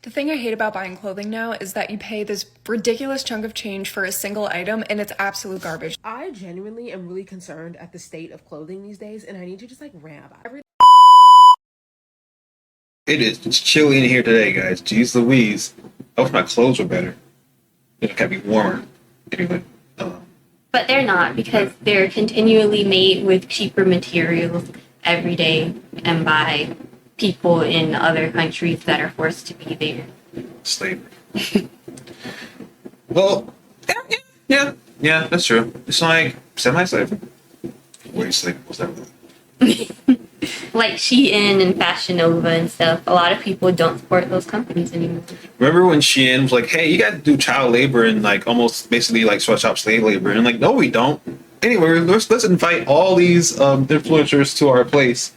The thing I hate about buying clothing now is that you pay this ridiculous chunk of change for a single item and it's absolute garbage. I genuinely am really concerned at the state of clothing these days, and I need to just like rant about everything. It's chilly in here today, guys. Jeez Louise. I wish my clothes were better. It can be warmer. Anyway. But they're not, because they're continually made with cheaper materials every day and by people in other countries that are forced to be there. Slavery. Well, yeah, that's true. It's like semi-slavery. Wait, slavery, what's that? Like Shein and Fashion Nova and stuff. A lot of people don't support those companies anymore. Remember when Shein was like, hey, you got to do child labor and like almost basically like sweatshop slave labor? And like, no, we don't. Anyway, let's invite all these influencers to our place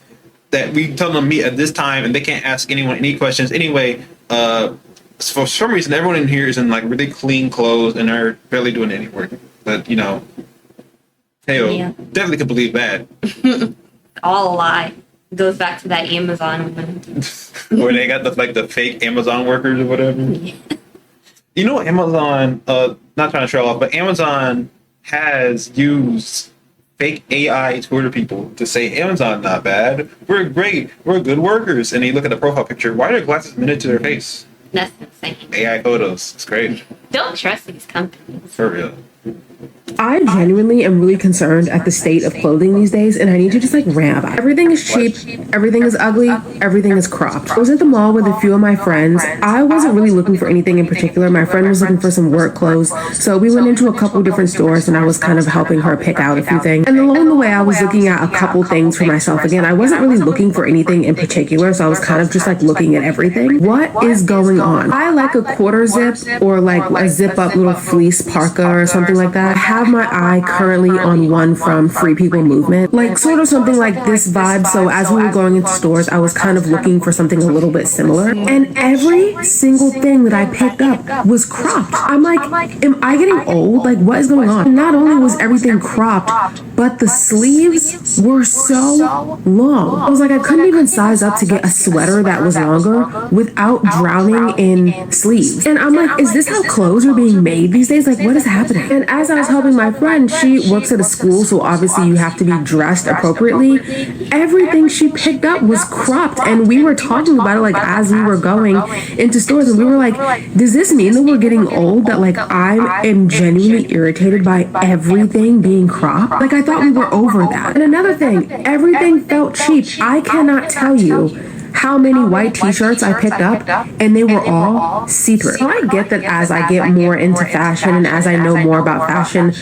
that we tell them to meet at this time and they can't ask anyone any questions. Anyway, for some reason, everyone in here is in like really clean clothes and they're barely doing any work. But, you know, hey, yeah. Definitely could believe that. All a lie. It goes back to that Amazon one. Where they got the fake Amazon workers or whatever. Yeah. You know, Amazon, not trying to show off, but Amazon has used fake AI Twitter people to say Amazon not bad. We're great. We're good workers. And you look at the profile picture. Why are their glasses minted to their face? That's insane. AI photos. It's great. Don't trust these companies. For real. I genuinely am really concerned at the state of clothing these days, and I need to just like rant about it. Everything is cheap, everything is ugly, everything is cropped. I was at the mall with a few of my friends. I wasn't really looking for anything in particular. My friend was looking for some work clothes, so we went into a couple different stores and I was kind of helping her pick out a few things. And along the way, I was looking at a couple things for myself. Again, I wasn't really looking for anything in particular, so I was kind of just like looking at everything. What is going on? I like a quarter zip or like a zip up little fleece parka or something like that. I have my eye currently on one from Free People Movement, like sort of something like this vibe. So as we were going into stores, I was kind of looking for something a little bit similar, and every single thing that I picked up was cropped. I'm like, am I getting old? Like, what is going on? Not only was everything cropped, but the sleeves were so long. I was like, I couldn't even size up to get a sweater that was longer without drowning in sleeves. And I'm like, is this how clothes are being made these days? Like, what is happening? And as I was helping my friend, she works at a school, so obviously you have to be dressed appropriately. Everything she picked up was cropped, and we were talking about it like as we were going into stores, and we were like, does this mean that we're getting old? That like I am genuinely irritated by everything being cropped? Like I thought we were over that. And another thing, everything felt cheap. I cannot tell you how many white t-shirts I picked up, and they were all see-through. So I get that as I get more into fashion and as I know more about fashion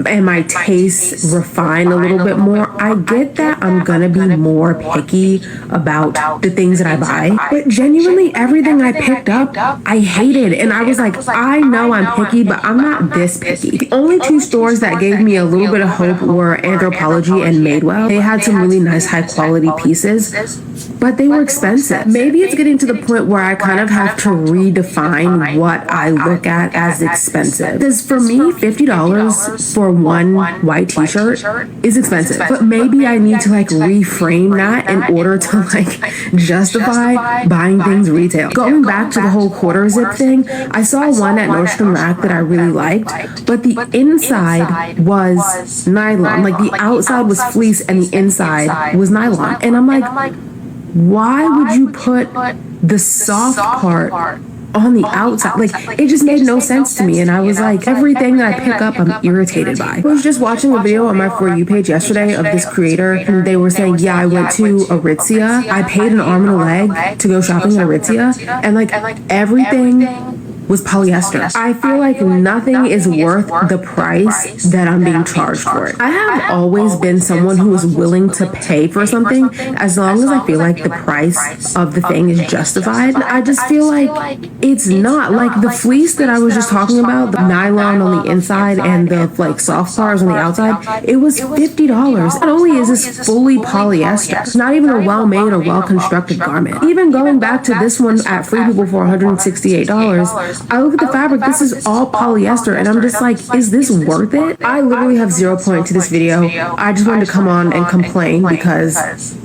and my tastes refine a little bit more, I get that I'm gonna be more picky about the things that I buy. But genuinely, everything I picked up, I hated. And I was like, I know I'm picky, but I'm not this picky. The only two stores that gave me a little bit of hope were Anthropologie and Madewell. They had some really nice high quality pieces, but they were expensive. Maybe it's getting to the point where I kind of have to redefine what I look at as expensive. Because for me, $50 for one white t-shirt is expensive. But maybe I need to like reframe that in order to like justify buying things retail. Going back to the whole quarter zip thing, I saw one at Nordstrom Rack that I really liked, but the inside was nylon. Like the outside was fleece and the inside was nylon. And I'm like, why would you put the soft part on the outside? Like, it just made no sense to me. And I was like, everything that I pick up, I'm irritated by. I was just watching a video on my For You page yesterday of this creator, and they were saying, yeah, I went to Aritzia. I paid an arm and a leg to go shopping at Aritzia, and like everything was polyester. I feel like nothing is worth the price that I'm being charged for it. I have always been someone who is willing to pay for something as long as I feel like the price of the thing is justified. I just feel like it's not. Like the fleece that I was just talking about, the nylon on the inside and the like soft parts on the outside, it was $50. Not only is this fully polyester, it's not even a well-made or well-constructed garment. Even going back to this one at Free People for $168, I look at the fabric, this is all polyester, and I'm just like, is this worth it? I literally have 0 point to this video. I just wanted to come on and complain because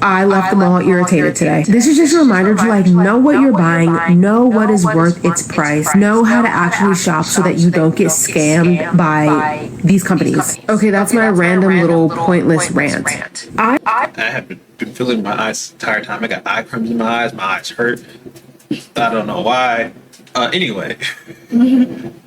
I left them all irritated today. This is just a reminder to like know what you're buying, know what is worth its price, know how to actually shop so that you don't get scammed by these companies. Okay, that's my random little pointless rant. I have been feeling my eyes the entire time. I got eye crumbs in my eyes hurt. I don't know why. Anyway,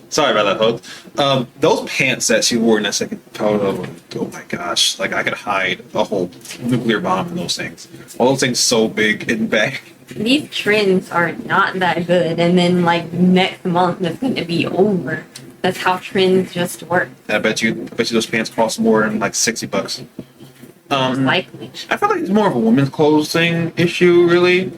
sorry about that, folks. Those pants that she wore in that second photo, oh my gosh, like I could hide a whole nuclear bomb in those things. All those things so big and bad. These trends are not that good, and then like next month it's going to be over. That's how trends just work. I bet you those pants cost more than like $60. Most likely. I feel like it's more of a women's clothes thing issue, really.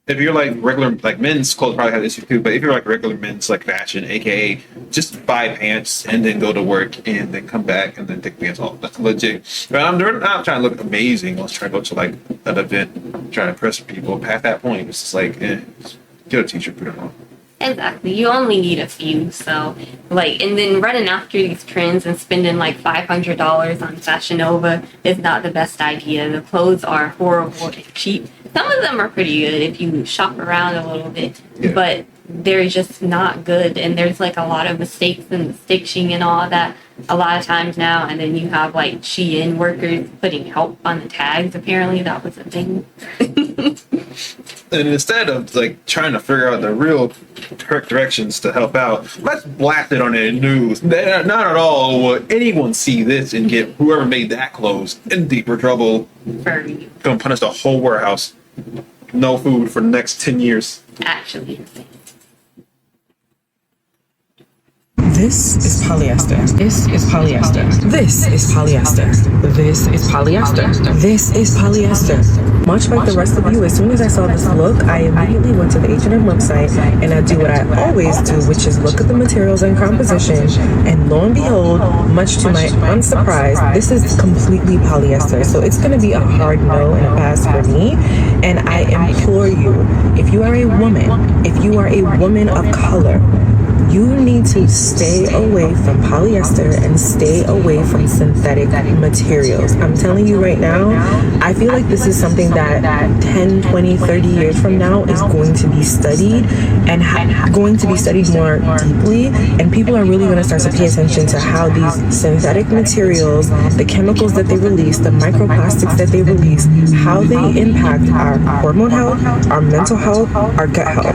If you're like regular, like men's clothes probably have this issue too, but if you're like regular men's like fashion, aka just buy pants and then go to work and then come back and then take pants off. That's legit. But I'm not trying to look amazing. Let's try to go to like an event, trying to impress people. Past that point, it's just like, get a t-shirt, put it on. Exactly. You only need a few, so like, and then running after these trends and spending like $500 on Fashion Nova is not the best idea. The clothes are horrible and cheap. Some of them are pretty good if you shop around a little bit, but they're just not good. And there's like a lot of mistakes in the stitching and all that a lot of times now. And then you have like Shein workers putting help on the tags. Apparently that was a thing. And instead of like trying to figure out the real correct directions to help out, let's blast it on the news. Not at all will anyone see this and get whoever made that clothes in deeper trouble. Very. Gonna punish the whole warehouse. No food for the next 10 years. Actually. This is polyester. This is polyester. This is polyester. This is polyester. This is polyester. Much like the rest of you, as soon as I saw this look, I immediately went to the H&M website and I do what I always do, which is look at the materials and composition, and lo and behold, much to my unsurprise, this is completely polyester. So it's going to be a hard no and a pass for me. And I implore you, if you are a woman of color, you need to stay away from polyester and stay away from synthetic materials. I'm telling you right now, I feel like this is something that 10, 20, 30 years from now is going to be studied and going to be studied more deeply. And people are really going to start to pay attention to how these synthetic materials, the chemicals that they release, the microplastics that they release, how they impact our hormone health, our mental health, our gut health.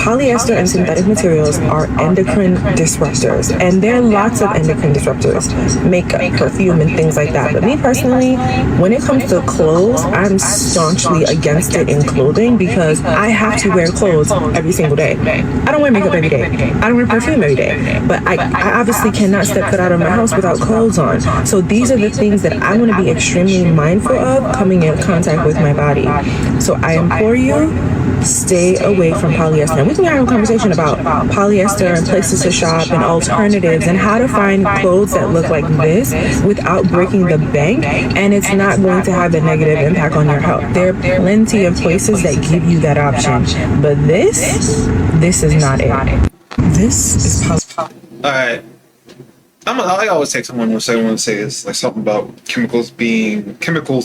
Polyester and synthetic materials are endocrine disruptors, and there are lots of endocrine disruptors, makeup, perfume, and things like that. But me personally, when it comes to clothes, I'm staunchly against it in clothing because I have to wear clothes every single day. I don't wear makeup every day. I don't wear perfume every day. But I obviously cannot step foot out of my house without clothes on. So these are the things that I want to be extremely mindful of coming in contact with my body. So I implore you, stay away from polyester. And we can have a conversation about polyester and places to shop and alternatives and how to find clothes that look like this without breaking the bank, and it's not going to have a negative impact on your health. There are plenty of places that give you that option, but this is not it. This is polyester. All right. I always take someone when someone says like something about chemicals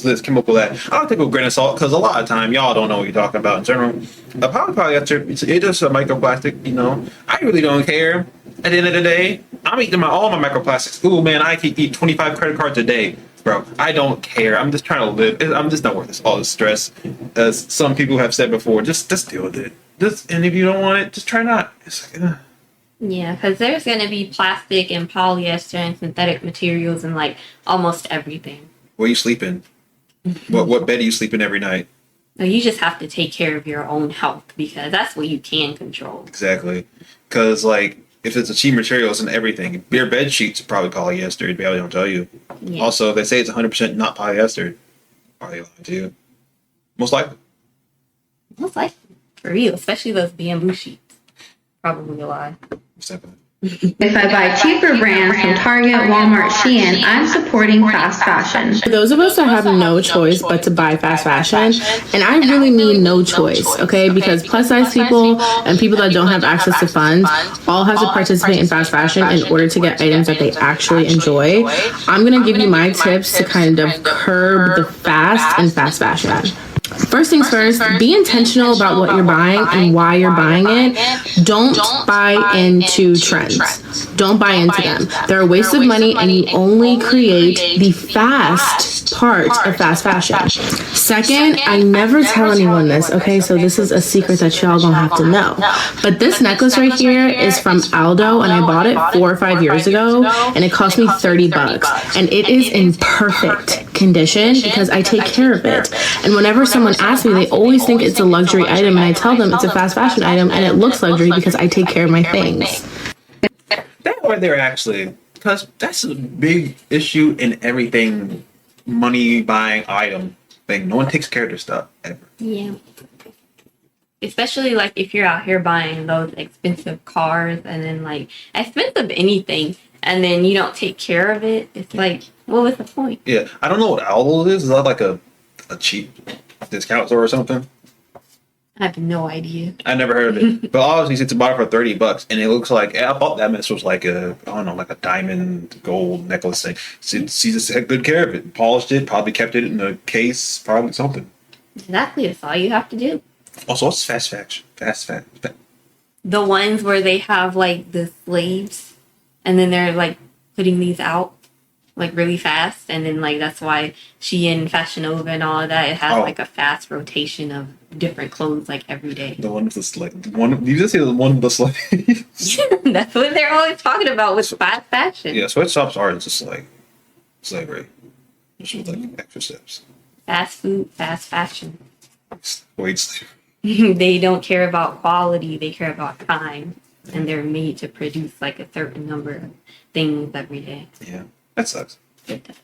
this, chemical that. I don't take it with a grain of salt because a lot of time y'all don't know what you're talking about in general. Polyester, it's just a microplastic. You know, I really don't care. At the end of the day, I'm eating all my microplastics. Ooh man, I can eat 25 credit cards a day, bro. I don't care. I'm just trying to live. I'm just not worth all this stress. As some people have said before, just deal with it. And if you don't want it, just try not. It's like, Yeah, because there's going to be plastic and polyester and synthetic materials and like almost everything. Where you sleeping? What bed are you sleeping every night? So you just have to take care of your own health because that's what you can control. Exactly. Because like if it's a cheap materials and everything, your bed sheets are probably polyester. They don't tell you. Yeah. Also, if they say it's 100% not polyester, are they lying to you? Most likely. Most likely. For real, especially those bamboo sheets. Probably a lie. Except If I buy cheaper brands from Target, Walmart, Shein, I'm supporting fast fashion. For those of us that have no choice but to buy fast fashion, and I really mean no choice, okay? Because plus size people and people that don't have access to funds all have to participate in fast fashion in order to get items that they actually enjoy. I'm gonna give you my tips to kind of curb the fast in fast fashion. First things first, be intentional about what you're buying and why you're buying it. Don't buy into trends. Don't buy into them. They're a waste of money and you only create the fast part of fast fashion. Second, I never tell anyone this, okay? So this is a secret that y'all gonna have to know. But this necklace right here is from Aldo and I bought it 4 or 5 years ago and it cost me $30. And it is in perfect condition because I take care of it. And whenever someone asks me, they always think it's a luxury item, and I tell them it's a fast fashion item, and it looks luxury because I take care of my things. That right there, actually, because that's a big issue in everything money buying item thing. No one takes care of their stuff ever. Yeah. Especially like if you're out here buying those expensive cars and then like expensive anything, and then you don't take care of it. It's like, what was the point? Yeah, I don't know what Aldo is. Is that like a cheap discount store or something? I have no idea. I never heard of it, but obviously it's bought for $30, and it looks like I thought that mess was like a I don't know, like a diamond gold necklace thing. She just had good care of it, polished it, probably kept it in a case, probably something. Exactly, that's all you have to do. Also, what's fast fashion? The ones where they have like the slaves, and then they're like putting these out like really fast, and then like that's why Shein, Fashion Nova, and all of that. It has like a fast rotation of different clothes like every day. The one with the slave. You just say the one with the slaves. That's what they're always talking about with fast fashion. Yeah, sweatshops are just like slavery, just with like extra steps. Fast food, fast fashion. Wage slavery. They don't care about quality, they care about time, and they're made to produce like a certain number of things every day. Yeah, that sucks. It does.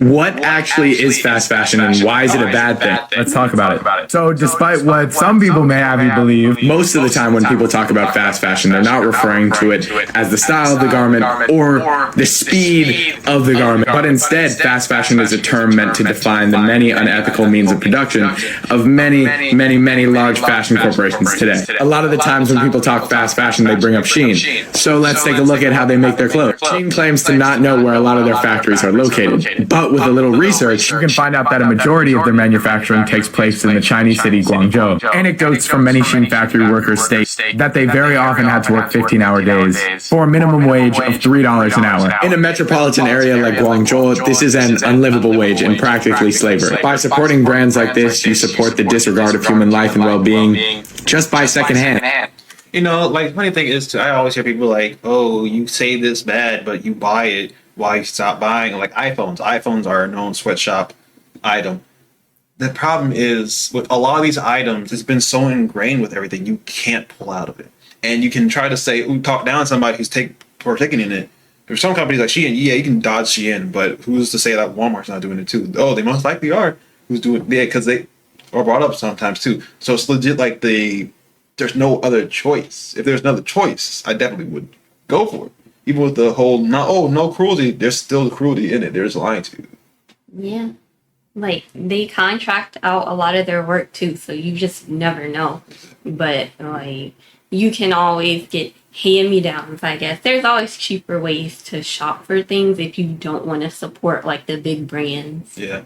What actually is fast fashion and why is it a bad thing? Let's talk about it. So despite what some people may have you believe, Most of the time when people talk about fast fashion, they're not referring to it as the style of the garment or the speed of the garment, but instead fast fashion is a term meant to define the many unethical means of production of many large fashion corporations today. A lot of the times when people talk fast fashion, they bring up Shein. So let's take a look at how they make their clothes. Shein claims to not know where a lot of their factories are located, but with a little research, you can find out that a majority of their manufacturing takes place in the Chinese city Guangzhou. Anecdotes from many Shein factory workers state that they very often had to work 15-hour days for a minimum wage of $3 an hour. in a metropolitan area like Guangzhou, this is an unlivable wage and practically slavery. By supporting brands like this, you support the disregard of human life and well-being just by secondhand. You know, like funny thing is, I always hear people like, "Oh, you say this bad, but you buy it. Why you stop buying?" Like iPhones. iPhones are a known sweatshop item. The problem is with a lot of these items, it's been so ingrained with everything, you can't pull out of it. And you can try to say, talk down somebody who's partaking in it. There's some companies like Shein, yeah, you can dodge Shein, but who's to say that Walmart's not doing it too? Oh, they most likely are. Who's doing it? Yeah, because they are brought up sometimes too. So it's legit like there's no other choice. If there's another choice, I definitely would go for it. Even with the whole, no cruelty, there's still cruelty in it. There's lying to you. Yeah. Like, they contract out a lot of their work, too, so you just never know. But, like, you can always get hand-me-downs, I guess. There's always cheaper ways to shop for things if you don't want to support, like, the big brands. Yeah.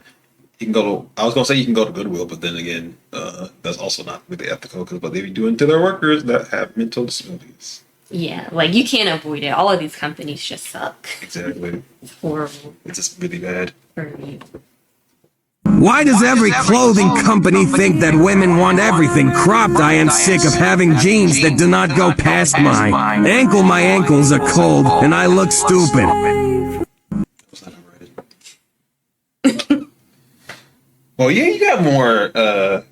You can I was going to say you can go to Goodwill, but then again, that's also not really ethical because what they be doing to their workers that have mental disabilities. Yeah, like, you can't avoid it. All of these companies just suck. Exactly. It's horrible It's just really bad. for me. Why does every clothing company think that women want everything cropped? I am sick of having jeans that do not go past my ankles are cold and I look stupid. That's not overrated. Well, yeah, you got more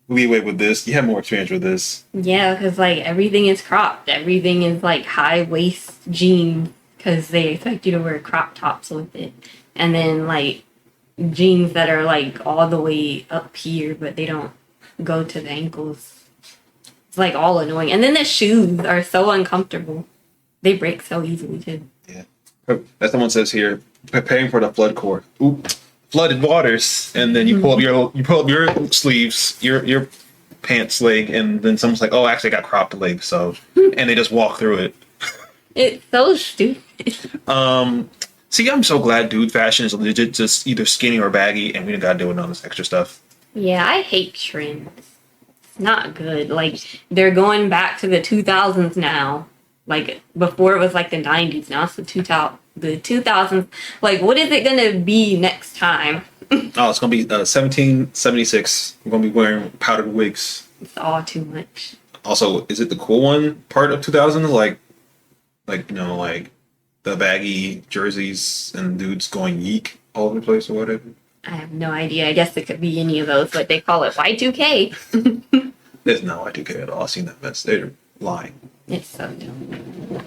leeway with this. You have more experience with this. Yeah, because, like, everything is cropped. Everything is, like, high-waist jeans because they expect you to wear crop tops with it. And then, like, jeans that are, like, all the way up here, but they don't go to the ankles. It's like all annoying. And then the shoes are so uncomfortable. They break so easily too. Yeah. As someone says here, preparing for the flood core. Oop. Flooded waters, and then you pull up your sleeves, your pants leg, and then someone's like, "Oh, actually, I got cropped leg," so, and they just walk through it. It's so stupid. See, I'm so glad dude fashion is legit just either skinny or baggy, and we don't gotta deal with all this extra stuff. Yeah, I hate trends. It's not good. Like, they're going back to the 2000s now. Like, before it was like the 90s. Now it's the 2000s. Like, what is it gonna be next time? Oh, it's gonna be 1776. We're gonna be wearing powdered wigs. It's all too much. Also, is it the cool one part of 2000s? Like like the baggy jerseys and dudes going yeek all over the place or whatever? I have no idea. I guess it could be any of those, but they call it Y2K. There's no Y2K at all. I've seen that mess. They're lying. It's so dumb.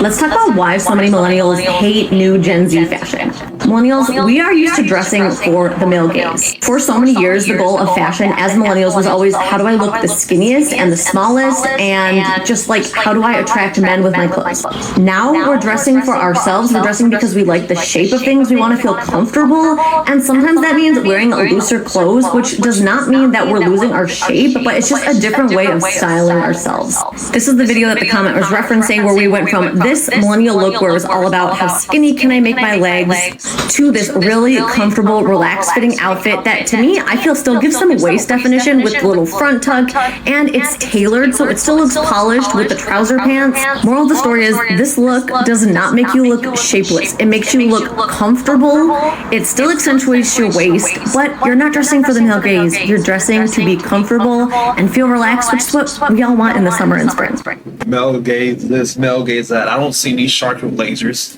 Let's talk about why so many millennials hate new Gen Z fashion. Millennials, we are used to dressing for the male gaze. For so many years, the goal of fashion as millennials was always, how do I look the skinniest and the smallest, and just like, how do I attract men with my clothes? Now we're dressing for ourselves. We're dressing because we like the shape of things. We want to feel comfortable, and sometimes that means wearing looser clothes, which does not mean that we're losing our shape, but it's just a different way of styling ourselves. This is the video that the comment was referencing, where we went from this millennial look where it's all about how skinny can I make my legs, to this really comfortable, relaxed fitting outfit that to me, I feel still gives some waist definition with the little front tuck, and it's tailored so it still looks polished with the trouser pants. Moral of the story is, this look does not make you look shapeless. It makes you look comfortable. It still accentuates your waist, but you're not dressing for the male gaze. You're dressing to be comfortable and feel relaxed, which is what we all want in the summer and spring. Male gaze this, male gaze that. I don't see these sharks with lasers.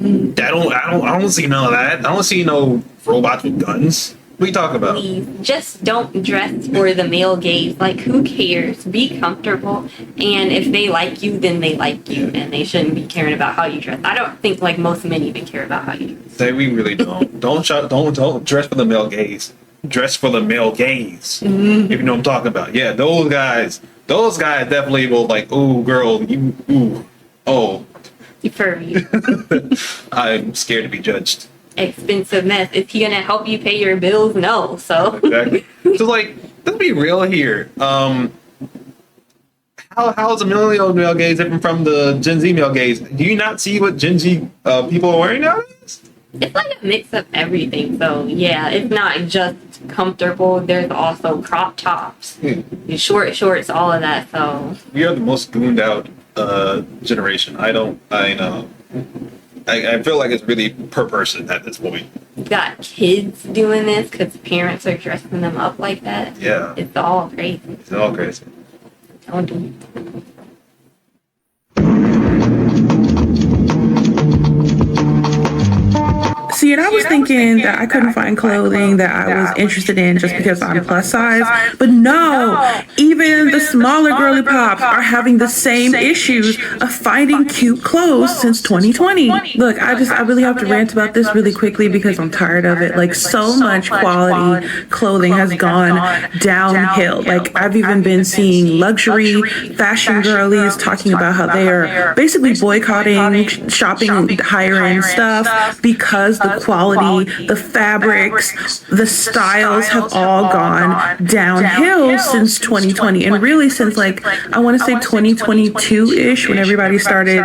I don't see none of that. I don't see no robots with guns. What are you talking about? Please, just don't dress for the male gaze. Like, who cares? Be comfortable, and if they like you, then they like you, and they shouldn't be caring about how you dress. I don't think like most men even care about how you dress. We really don't. Don't dress for the male gaze. Dress for the male gaze. If you know what I'm talking about. Yeah, those guys definitely will like, ooh, girl, you, ooh, oh. For me. I'm scared to be judged. Expensive mess. Is he gonna help you pay your bills? No. So exactly. So like, let's be real here. How's a millennial male gaze different from the Gen Z male gaze? Do you not see what Gen Z people are wearing nowadays? it's like a mix of everything. So yeah, it's not just comfortable. There's also crop tops, short shorts, all of that. So we are the most gooned out generation. I know. I feel like it's really per person at this point. you got kids doing this because parents are dressing them up like that. Yeah. It's all crazy. It's all crazy. Don't do it. See, and I was thinking that I couldn't find clothing that I was interested in just because I'm plus size. But no, even the smaller girly pops are having the same issues of finding cute clothes since 2020. Look, I really have to rant about this really quickly because I'm tired of it. Like, so much quality clothing has gone downhill. Like, I've even been seeing luxury fashion girlies talking about how they are basically boycotting shopping higher end stuff because the quality, the fabrics, the styles have all gone downhill since 2020, and really since, like, I want to say 2022-ish, when everybody started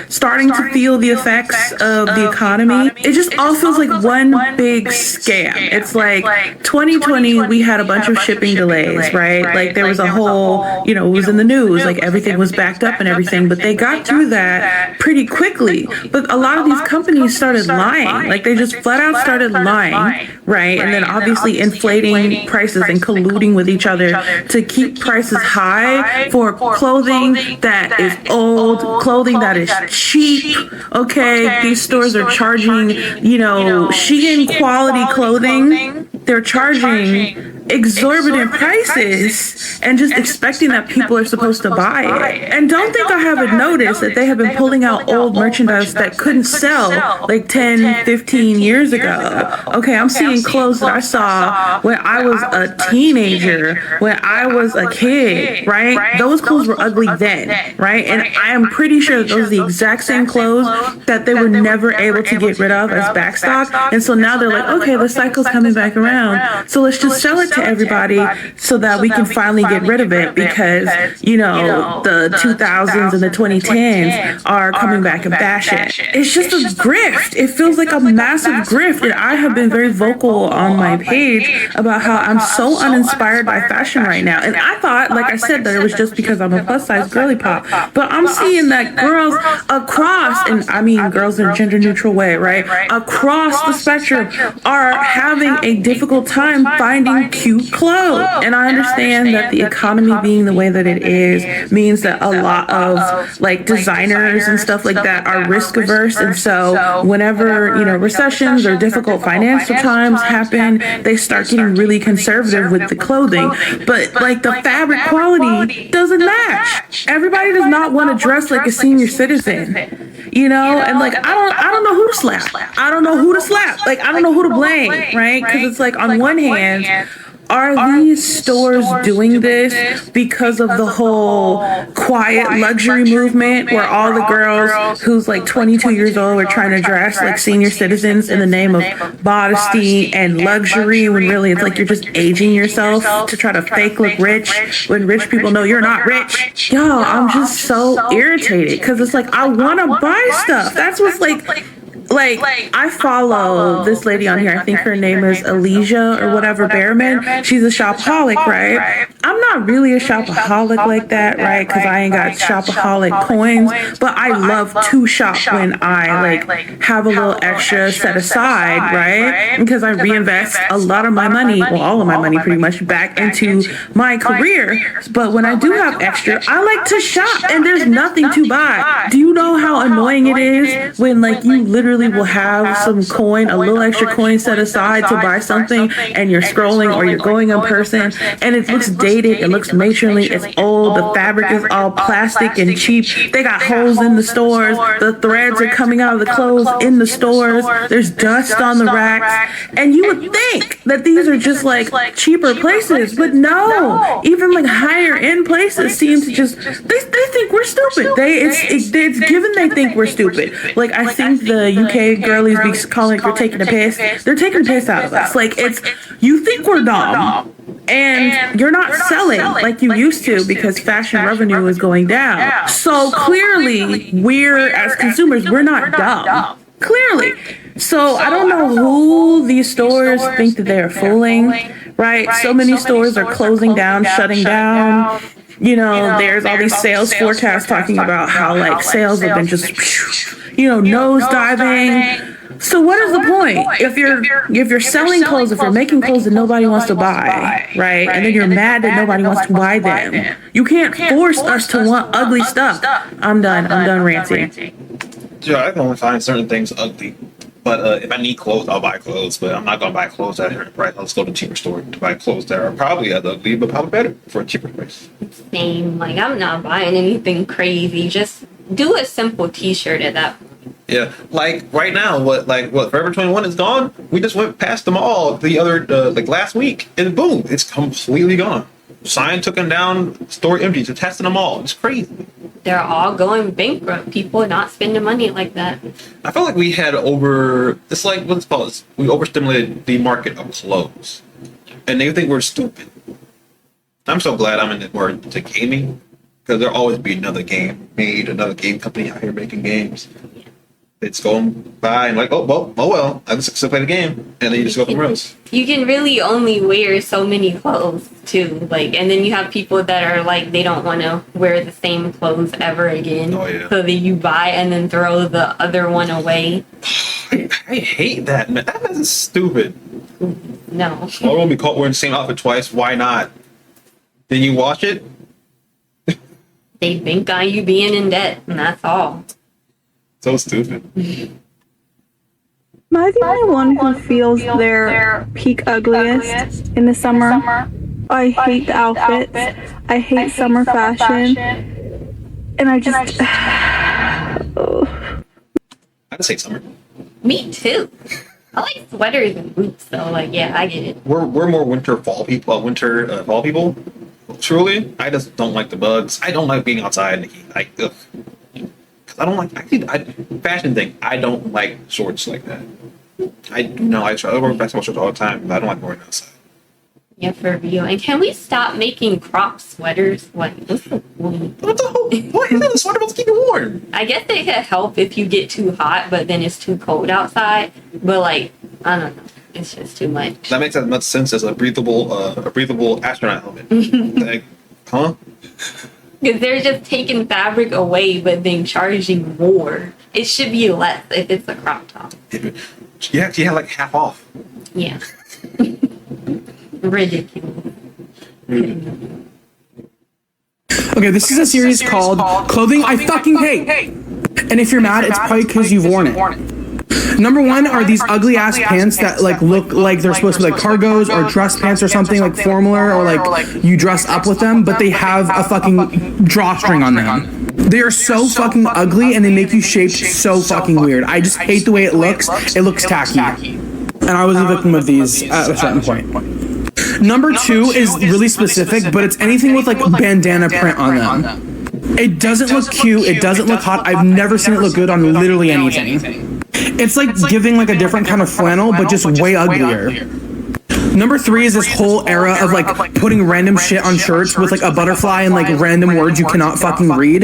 starting to feel the effects of the economy. It just all feels like one big scam. It's like 2020, we had a bunch of shipping delays, right? Like, there was a whole, it was in the news, like everything was backed up and everything, but they got through that pretty quickly. But a lot of these companies started lying. Like, they just flat out started lying, right? And then obviously inflating prices and colluding with each other to keep prices high for clothing that is old, clothing that is cheap, okay? These stores are charging, Shein quality clothing. They're charging exorbitant prices and just expecting that people are supposed to buy it. And don't think I haven't noticed that they have been pulling out old merchandise that couldn't sell like 10, 15 years ago. Okay, I'm seeing clothes that I saw when I was a teenager, when I was a kid, right? Those clothes were ugly then, right? And I am pretty sure those are the exact same clothes that they were never able to get rid of as backstock. And so now they're like, okay, the cycle's coming back around. So let's just sell it to everybody so that we can finally get rid of it because, you know, the 2000s and the 2010s are coming back in fashion. It's just a grift. It feels like a massive grift. And I have been very vocal on my page about how I'm so uninspired by fashion right now. And I thought, like I said, that it was just because I'm a plus size girly pop. But I'm seeing that girls across, and I mean girls in a gender neutral way, right? Across the spectrum are having a difficult time finding cute clothes. And I understand that the economy being the way that it is means that a lot of like designers and stuff like that are risk averse. And so whenever, you know, recessions or difficult financial times happen, they start getting really conservative with the clothing. But like the fabric quality doesn't match. Everybody does not want to dress like a senior citizen, you know? And like, I don't know who to slap. I don't know who to slap. Like, I don't know who to blame, right? Because it's like on one hand, are these stores doing this because of the whole quiet luxury movement where all the girls who's like 22 years old are trying to dress like senior citizens in the name of modesty and luxury when really it's like you're just aging yourself to try to fake look rich when rich people know you're not rich? Yo, I'm just so irritated because it's like I want to buy stuff. That's what's like I follow this lady on here. I think her name is Elijah or whatever Behrman. She's a shopaholic, right? I'm not really a shopaholic like that, right? Because I ain't got shopaholic coins, but I love to shop when I like have a little extra set aside, right? Because I reinvest a lot of my money, well, all of my money pretty much back into my career. But when I do have extra, I like to shop and there's nothing to buy. Do you know how annoying it is when like you literally will have some coin, a little extra coin set aside to buy something and you're scrolling or you're going in person and it looks dated, it looks matronly, it's old, the fabric is all plastic and cheap, they got holes in the stores, the threads are coming out of the clothes in the stores, there's dust on the racks, and you would think that these are just like cheaper places, but no, even like higher end places seem to just, they think we're stupid. It's given they think we're stupid. Like I think the UK girlies be calling for taking a piss. They're taking a piss out of us. Like it's, you think we're dumb and you're not selling like you used to because fashion revenue is going down. So clearly we're, as consumers, we're not dumb. Clearly. So I don't know who these stores think that they're fooling, right? So many stores are closing down, shutting down. You know, there's all these sales forecasts talking about how like sales have been just, you know, nose diving. So what is the point? If you're selling clothes, if you're making clothes that nobody wants to buy, right? And then you're mad that nobody wants to buy them. You can't force us to want ugly stuff. I'm done ranting. Yeah, I can only find certain things ugly. But if I need clothes, I'll buy clothes. But I'm not gonna buy clothes at a price. I'll just go to a cheaper store to buy clothes that are probably as ugly, but probably better for a cheaper price. Same. Like I'm not buying anything crazy. Just do a simple T-shirt at that point. Yeah, like right now, what Forever 21 is gone. We just went past them all the other like last week, and boom, it's completely gone. Sign took them down, store empty, just testing them all. It's crazy. They're all going bankrupt. People are not spending money like that. I feel like we had it's like what's it called? We overstimulated the market of clothes, and they think we're stupid. I'm so glad I'm in it more into gaming because there'll always be another game made, another game company out here making games. It's going by and like, oh well, I just play the game, and then you just go somewhere else. You can really only wear so many clothes too, like, and then you have people that are like they don't want to wear the same clothes ever again. Oh yeah. So that you buy and then throw the other one away. I hate that, man. That is stupid. No. I don't want to be caught wearing the same outfit twice. Why not? Then you wash it. They think on you being in debt, and that's all. So stupid. Am I the only one who feels their peak ugliest in the summer? I hate the outfits. I hate summer fashion. And I just... I'd say summer. Me too. I like sweaters and boots, though. Like, yeah, I get it. We're more fall people. Truly, I just don't like the bugs. I don't like being outside in the heat. Ugh. I don't like fashion thing. I don't like shorts like that. I wear basketball shorts all the time, but I don't like wearing outside. Yeah, for real. And can we stop making crop sweaters? Like, what's the point? What the whole? What is the sweater supposed to keep you warm? I guess they could help if you get too hot, but then it's too cold outside. But like, I don't know. It's just too much. That makes as much sense as a breathable astronaut helmet. Like, huh? Because they're just taking fabric away, but then charging more. It should be less if it's a crop top. Yeah, you have like half off. Yeah. Ridiculous. Okay, this is a series called Clothing I Fucking Hate. And if you're mad, it's probably because you've worn it. Number one are these ugly ass pants that like look like they're supposed to be like cargos or dress pants or something like formaler or like you dress up with them, but they have a fucking drawstring on them. They are so fucking ugly and they make you shaped so fucking weird. I just hate the way it looks. It looks tacky. And I was a victim of these at a certain point. Number two is really specific, but it's anything with like bandana print on them. It doesn't look cute. It doesn't look hot. I've never seen it look good on literally anything. It's like giving like a different kind of flannel, but just way uglier. Number three is this whole era of like putting random shit on shirts with like a butterfly and like random words you cannot fucking read.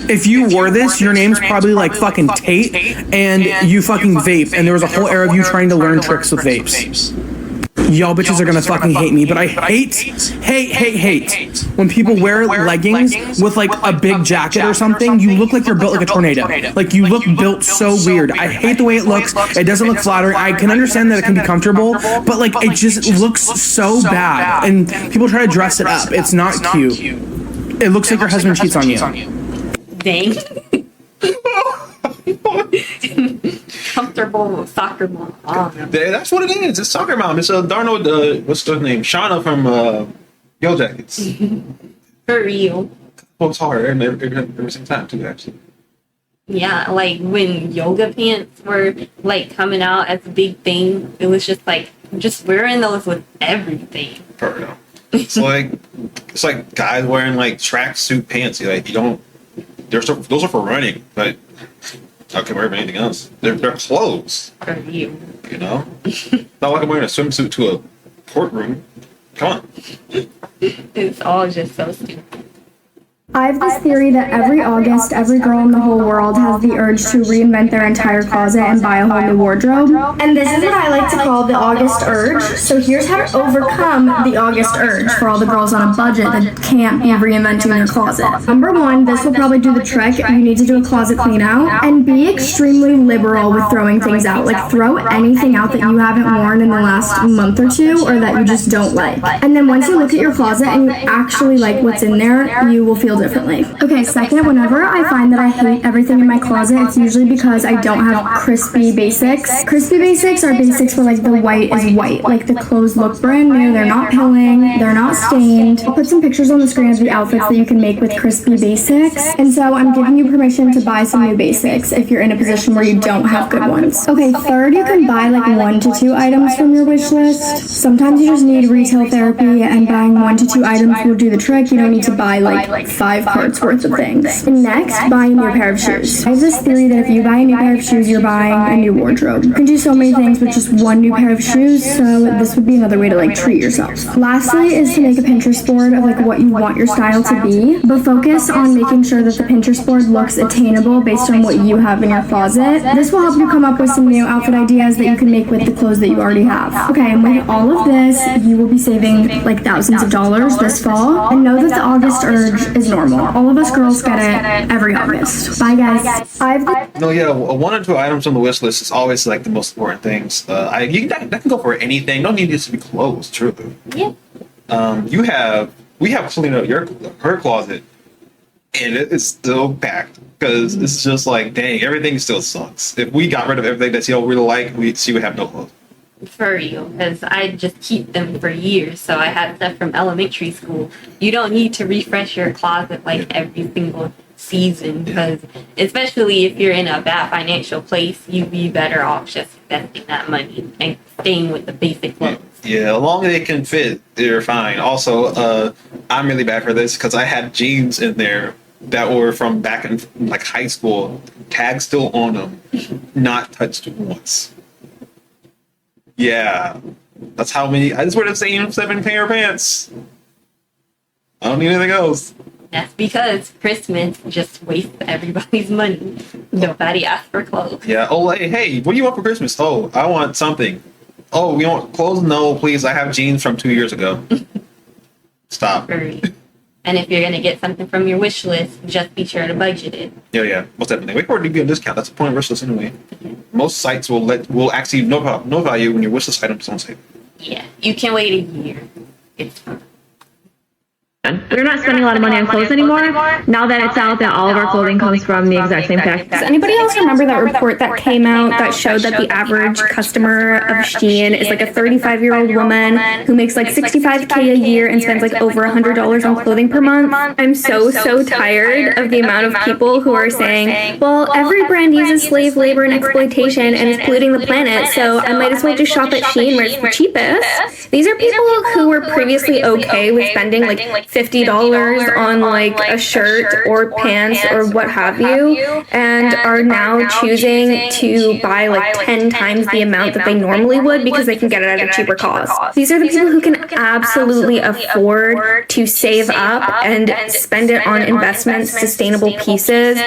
If you wore this, your name's probably like fucking Tate and you fucking vape, and there was a whole era of you trying to learn tricks with vapes. Y'all bitches are gonna fucking hate me, but I hate when people wear leggings with like a big jacket or something. You look like you're built like a tornado. Like you look built so weird. I hate the way it looks. It doesn't look flattering. I can understand that it can be comfortable, but like it just looks so bad. And people try to dress it up. It's not cute. It looks like your husband cheats on you. Dang. Comfortable soccer mom. Oh, that's what it is. It's soccer mom. It's Darnold. What's her name? Shauna from Yellow Jackets. For real. Folks hard every single time too. Actually. Yeah, like when yoga pants were like coming out as a big thing, it was just like wearing those with everything. For real. It's like guys wearing like tracksuit pants. Like you don't. Those are for running, but. I can wear anything else. They're clothes. For you. You know? Not like I'm wearing a swimsuit to a courtroom. Come on. It's all just so stupid. I have this theory that every August, every girl in the whole world has the urge to reinvent their entire closet and buy a whole new wardrobe. And this is what I like to call the August urge. So here's how to overcome the August urge for all the girls on a budget that can't be reinventing their closet. Number one, this will probably do the trick. You need to do a closet clean out and be extremely liberal with throwing things out. Like throw anything out that you haven't worn in the last month or two or that you just don't like. And then once you look at your closet and you actually like what's in there, you will feel differently. Okay, second, whenever I find that I hate everything in my closet, it's usually because I don't have crispy basics. Crispy basics are basics where like the white is white, like the clothes look brand new, they're not pilling, they're not stained. I'll put some pictures on the screen of the outfits that you can make with crispy basics. And so I'm giving you permission to buy some new basics if you're in a position where you don't have good ones. Okay, third, you can buy like 1 to 2 items from your wish list. Sometimes you just need retail therapy and buying 1 to 2 items will do the trick. You don't need to buy like 5 cards worth of things. And next, buy a new pair of shoes. I have this theory that if you buy a new pair of shoes, you're buying a new wardrobe. You can do so many things with just 1 new pair of shoes, so this would be another way to like treat yourself. Lastly is to make a Pinterest board of like what you want your style to be, but focus on making sure that the Pinterest board looks attainable based on what you have in your closet. This will help you come up with some new outfit ideas that you can make with the clothes that you already have. Okay, and with all of this, you will be saving like thousands of dollars this fall, and know that the August urge is normal. All of us girls get it every August. Bye guys. No, yeah, 1 or 2 items on the wish list is always like the most important things. That can go for anything. Don't need this to be clothes, truly. Yeah. We have cleaned out her closet and it's still packed because it's just like, dang, everything still sucks. If we got rid of everything that you really like, she would have no clothes. For real, because I just keep them for years. So I had stuff from elementary school. You don't need to refresh your closet like every single season, because especially if you're in a bad financial place, you'd be better off just investing that money and staying with the basic clothes. Yeah, as long as they can fit, they're fine. Also, I'm really bad for this because I had jeans in there that were from back in like high school, tags still on them, not touched once. Yeah, that's how many. I just wear the same 7 pair of pants. I don't need anything else. That's because Christmas just wastes everybody's money. Nobody asks for clothes. Yeah. Oh, hey, what do you want for Christmas? Oh, I want something. Oh, you want clothes? No, please. I have jeans from 2 years ago. Stop. And if you're gonna get something from your wish list, just be sure to budget it. Yeah. Most definitely. Wait for it to be on discount. That's the point of wish list anyway. Most sites will actually notify you when your wish list items on sale. Yeah, you can wait a year. It's fine. We're not spending a lot of money on clothes anymore. Now that it's out that all of our clothing comes from the exact same factory. Does anybody else remember that report that came out that showed that the average customer of Shein is like a 35-year-old woman who makes like $65K a year and spends like over $100 on clothing per month? I'm so tired of the amount of people who are saying, well, every brand uses slave labor and exploitation and is polluting the planet, so I might as well just shop at Shein where it's the cheapest. These are people who were previously okay with spending like $50 on like a shirt or pants or what have you, and are now choosing to buy like 10 times the amount that they normally would because they can get it at a cheaper cost. These are the people who can absolutely afford to save up and spend it on investments, sustainable pieces,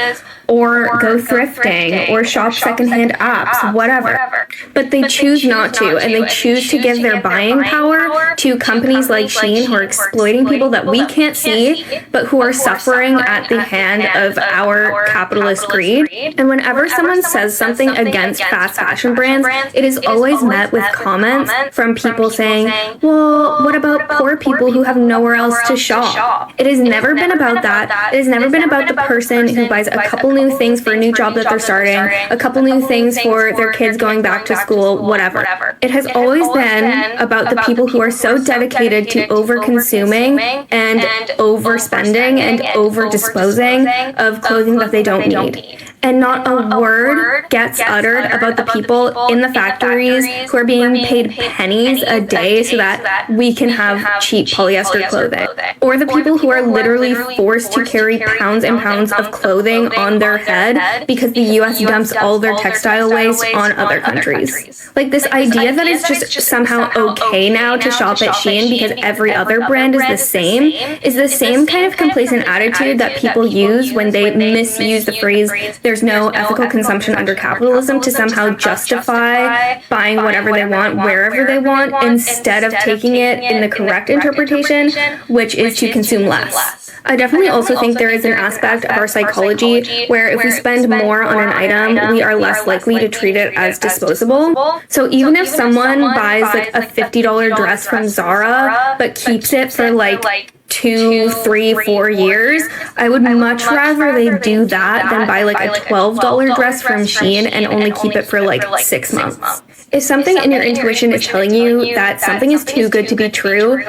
or go thrifting, or shop secondhand apps, whatever. But they choose not to, and they choose to give their buying power to companies like Shein who are exploiting people that we can't see, but who are suffering at the hand of our capitalist greed. And whenever someone says something against fast fashion brands, it is always met with comments from people saying, well, what about poor people who have nowhere else to shop? It has never been about that. It has never been about the person who buys a couple new things for a new job that they're starting, a couple new things for their kids going back to school, whatever. It has always been about the people who are so dedicated to over-consuming and overspending and over-disposing of clothing that they don't need. And not a word gets uttered about the people in the factories who are being paid pennies a day so that we can have cheap polyester clothing. Or the people who are literally forced to carry pounds and pounds of clothing on their head because the US dumps all their textile waste on other countries. Like this idea that it's just somehow okay now to shop at Shein because every other brand is the same kind of complacent attitude that people use when they misuse the phrase there's no ethical consumption under capitalism to somehow justify buying whatever they want, wherever they want, instead of taking it in the correct interpretation, which is to consume less. I definitely also think there is an aspect of our psychology where if we spend more on an item, we are less likely to treat it as disposable. So even if someone buys like a $50 dress from Zara, but keeps it for like 2, 3, 4 years, I would much rather they do that than buy like a $12 dress from Shein and only keep it for like 6 months. If something in your intuition is telling you that something is too good to be true,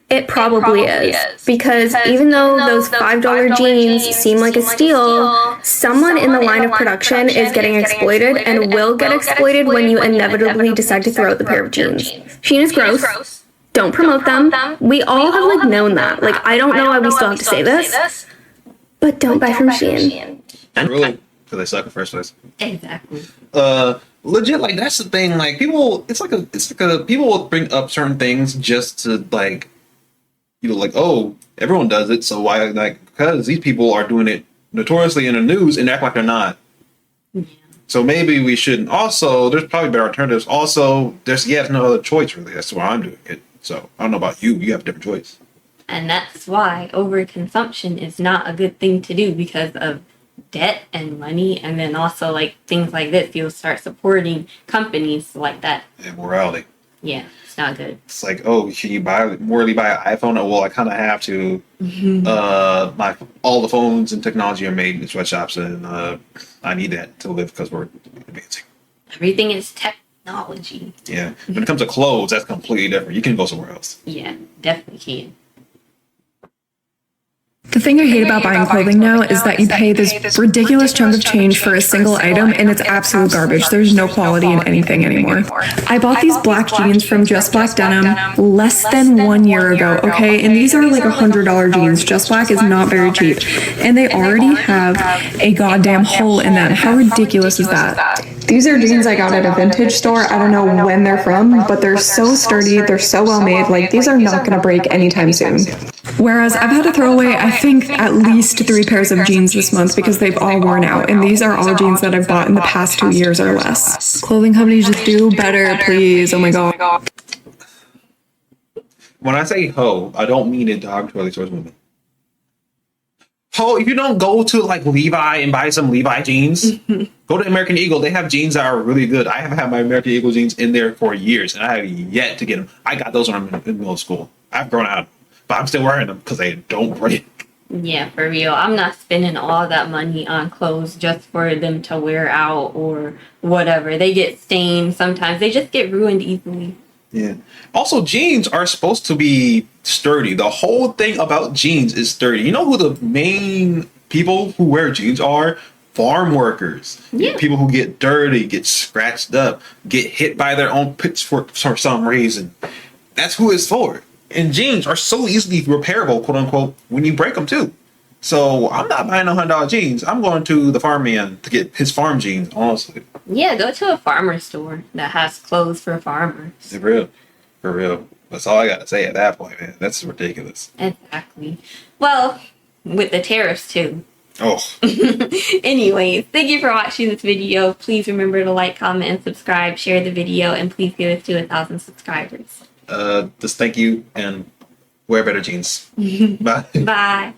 it probably is. Because even though those $5 jeans seem like a steal, someone in the line of production is getting exploited and will get exploited when you inevitably decide to throw out the pair of jeans. Shein is gross. Don't promote them. We all have like known that. Like, I don't know why we still have to say this, but don't buy from Shein. Really? Because they suck in the first place. Exactly. Legit, like that's the thing. Like people, it's like a people will bring up certain things just to like, like, oh, everyone does it, so why? Like, because these people are doing it notoriously in the news and act like they're not. Yeah. So maybe we shouldn't. Also, there's probably better alternatives. Also, there's no other choice really. That's why I'm doing it. So I don't know about you. You have a different choice. And that's why overconsumption is not a good thing to do because of debt and money. And then also like things like this, you'll start supporting companies like that. And morality. Yeah, it's not good. It's like, oh, can you buy an iPhone? Oh, well, I kind of have to. All the phones and technology are made in sweatshops, and I need that to live because we're advancing. Everything is technology. Yeah. When it comes to clothes, that's completely different. You can go somewhere else. Yeah, definitely can. The thing I hate about buying clothing now is that you pay this ridiculous chunk of change for a single item and it's absolute garbage. There's no quality in anything anymore. I bought these black jeans from Just Black Denim less than 1 year ago, okay? And these are like $100 jeans. Just Black is not very cheap. And they already have a goddamn hole in them. How ridiculous is that? These are jeans I got at a vintage store. I don't know when they're from, but they're so sturdy. They're so well made. Like, these are not gonna break anytime soon. Whereas I've had to throw away, I think, at least 3 pairs of jeans this month because they've all worn out. And these are all jeans that I've bought in the past 2 years or less. Clothing companies, just do better, please. Oh my god. When I say hoe, I don't mean it derogatory towards women. Ho, if you don't go to like Levi and buy some Levi jeans, go to American Eagle. They have jeans that are really good. I have had my American Eagle jeans in there for years, and I have yet to get them. I got those when I'm in middle school. I've grown out, but I'm still wearing them because they don't break. Yeah, for real. I'm not spending all that money on clothes just for them to wear out or whatever. They get stained sometimes. They just get ruined easily. Yeah. Also, jeans are supposed to be sturdy. The whole thing about jeans is sturdy. You know who the main people who wear jeans are? Farm workers. Yeah. People who get dirty, get scratched up, get hit by their own pitchfork for some reason. That's who it's for. And jeans are so easily repairable, quote unquote, when you break them too. So I'm not buying $100 jeans. I'm going to the farm man to get his farm jeans, honestly. Yeah, go to a farmer store that has clothes for farmers. For real. For real. That's all I got to say at that point, man. That's ridiculous. Exactly. Well, with the tariffs too. Oh. Anyways, thank you for watching this video. Please remember to like, comment, and subscribe. Share the video, and please get us to 1,000 subscribers. Just thank you and wear better jeans. Bye. Bye.